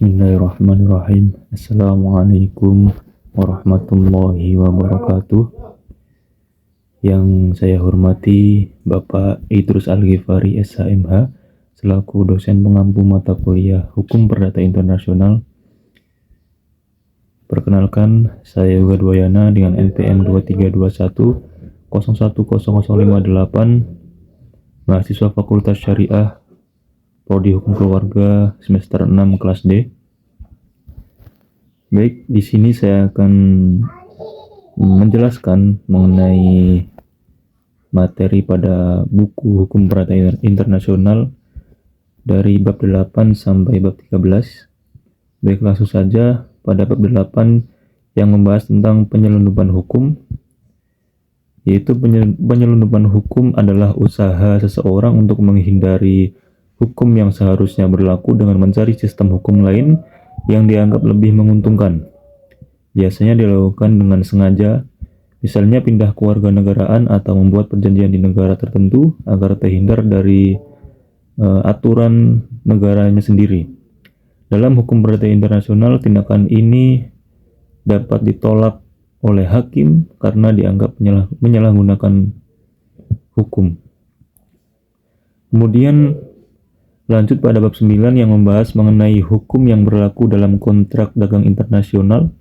Bismillahirrahmanirrahim. Assalamualaikum warahmatullahi wabarakatuh. Yang saya hormati Bapak Idrus Al-Ghifari SHMH selaku dosen pengampu mata kuliah Hukum Perdata Internasional. Perkenalkan, saya Yoga Dwayana dengan NPM 2321 010058, mahasiswa Fakultas Syariah Prodi Hukum Keluarga semester 6 kelas D. Baik, di sini saya akan menjelaskan mengenai materi pada buku Hukum Perdata Internasional dari bab 8 sampai bab 13. Baik, langsung saja pada bab 8 yang membahas tentang penyelundupan hukum, yaitu penyelundupan hukum adalah usaha seseorang untuk menghindari hukum yang seharusnya berlaku dengan mencari sistem hukum lain yang dianggap lebih menguntungkan. Biasanya dilakukan dengan sengaja, misalnya pindah kewarganegaraan atau membuat perjanjian di negara tertentu agar terhindar dari aturan negaranya sendiri. Dalam hukum perdata internasional, tindakan ini dapat ditolak oleh hakim karena dianggap menyalahgunakan hukum. Kemudian lanjut pada bab 9 yang membahas mengenai hukum yang berlaku dalam kontrak dagang internasional.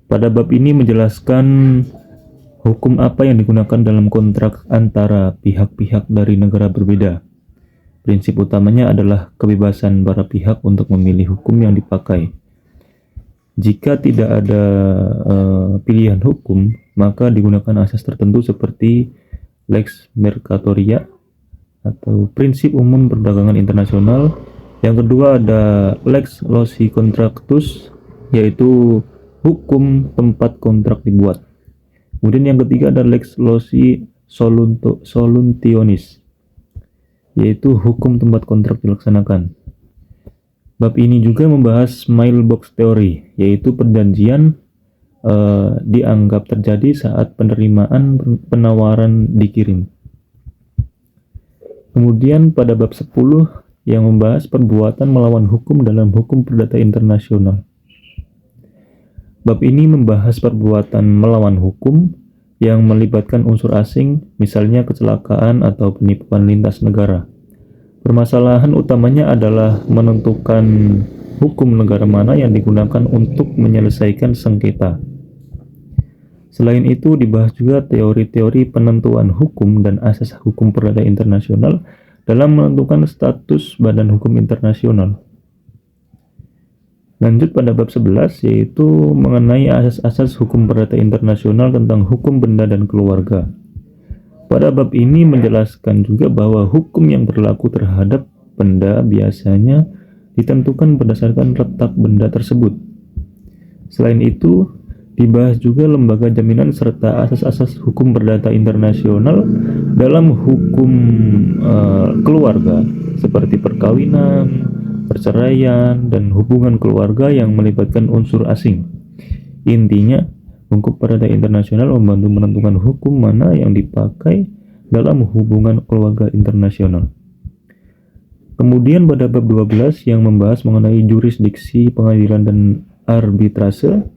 Pada bab ini menjelaskan hukum apa yang digunakan dalam kontrak antara pihak-pihak dari negara berbeda. Prinsip utamanya adalah kebebasan para pihak untuk memilih hukum yang dipakai. Jika tidak ada pilihan hukum, maka digunakan asas tertentu seperti lex mercatoria atau prinsip umum perdagangan internasional. Yang kedua ada lex loci contractus, yaitu hukum tempat kontrak dibuat. Kemudian yang ketiga ada lex loci solutionis, yaitu hukum tempat kontrak dilaksanakan. Bab ini juga membahas mailbox theory, yaitu perjanjian dianggap terjadi saat penerimaan penawaran dikirim. Kemudian pada bab 10 yang membahas perbuatan melawan hukum dalam hukum perdata internasional. Bab ini membahas perbuatan melawan hukum yang melibatkan unsur asing, misalnya kecelakaan atau penipuan lintas negara. Permasalahan utamanya adalah menentukan hukum negara mana yang digunakan untuk menyelesaikan sengketa. Selain itu, dibahas juga teori-teori penentuan hukum dan asas hukum perdata internasional dalam menentukan status badan hukum internasional. Lanjut pada bab 11, yaitu mengenai asas-asas hukum perdata internasional tentang hukum benda dan keluarga. Pada bab ini menjelaskan juga bahwa hukum yang berlaku terhadap benda biasanya ditentukan berdasarkan letak benda tersebut. Selain itu, dibahas juga lembaga jaminan serta asas-asas hukum perdata internasional dalam hukum keluarga seperti perkawinan, perceraian, dan hubungan keluarga yang melibatkan unsur asing. Intinya, hukum perdata internasional membantu menentukan hukum mana yang dipakai dalam hubungan keluarga internasional. Kemudian pada bab 12 yang membahas mengenai jurisdiksi, pengadilan, dan arbitrase.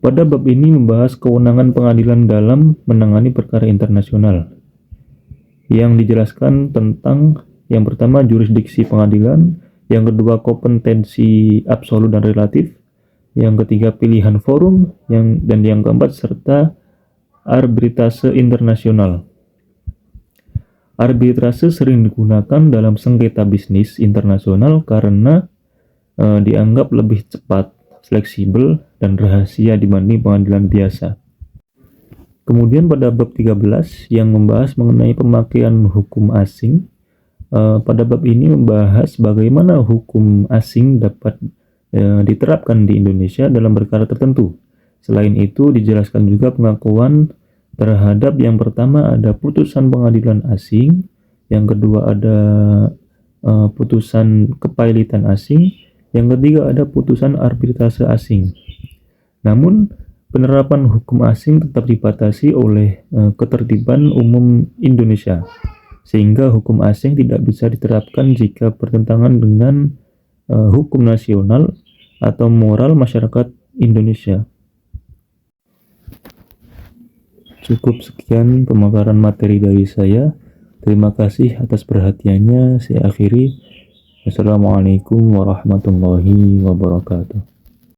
Pada bab ini membahas kewenangan pengadilan dalam menangani perkara internasional, yang dijelaskan tentang yang pertama jurisdiksi pengadilan, yang kedua kompetensi absolut dan relatif, yang ketiga pilihan forum, dan yang keempat serta arbitrase internasional. Arbitrase sering digunakan dalam sengketa bisnis internasional karena dianggap lebih cepat, fleksibel, dan rahasia dibanding pengadilan biasa. Kemudian pada bab 13 yang membahas mengenai pemakaian hukum asing. Pada bab ini membahas bagaimana hukum asing dapat diterapkan di Indonesia dalam perkara tertentu. Selain itu dijelaskan juga pengakuan terhadap yang pertama ada putusan pengadilan asing, yang kedua ada putusan kepailitan asing, yang ketiga ada putusan arbitrase asing. Namun, penerapan hukum asing tetap dibatasi oleh ketertiban umum Indonesia. sehingga hukum asing tidak bisa diterapkan jika bertentangan dengan hukum nasional atau moral masyarakat Indonesia. Cukup sekian pemaparan materi dari saya. Terima kasih atas perhatiannya. Saya akhiri. Wassalamualaikum warahmatullahi wabarakatuh.